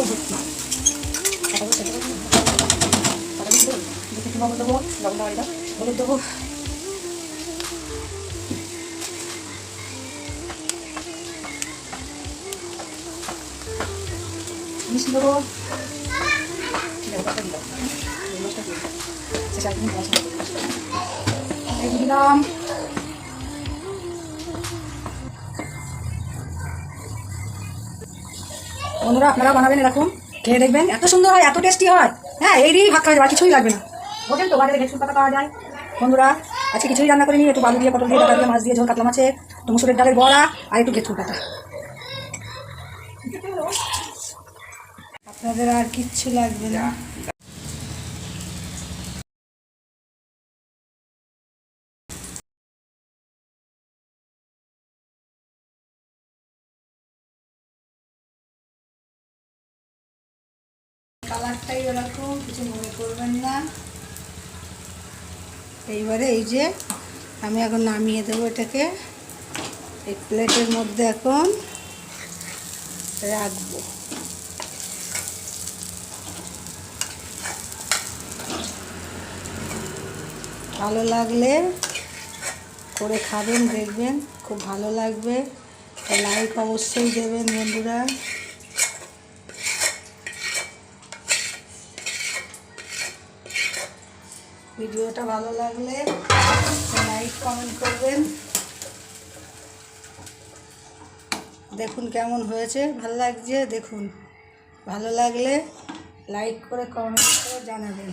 ভর্তি। লবণ দেবো, লবণ দেওয়া, হলুদ দেবো, মিষ্টি দেবো, দিলাম। বন্ধুরা আপনারা বানাবেন এরকম, খেয়ে দেখবেন এত সুন্দর হয়, এত টেস্টি হয়। হ্যাঁ, এই দিয়েই ভাত খাওয়া যাবে, কিছুই লাগবে না। বোঝেন তো, বাজারে ভেজপুর পাতা পাওয়া যায়। বন্ধুরা আজকে কিছুই রান্না করিনি, একটু বালু দিয়ে, পটল দিয়ে, ডাটা দিয়ে, মাছ দিয়ে ঝোল, কাতলা মাছের, একটু মুসুরের ডালের বড়া আর একটু ভেজপুর পাতা। আপনাদের আর কিচ্ছু লাগবে না। কালারটাই এরকম, কিছু মনে করবেন না। এইবারে এই যে আমি এখন নামিয়ে দেবো এটাকে, এই প্লেটের মধ্যে এখন রাখবো। ভালো লাগলে করে খাবেন, দেখবেন খুব ভালো লাগবে। লাইক অবশ্যই দেবেন বন্ধুরা। ভিডিওটা ভালো লাগলে লাইক কমেন্ট করবেন। দেখুন কেমন হয়েছে, ভালো লাগছে দেখুন। ভালো লাগলে লাইক করে কমেন্ট করে জানাবেন।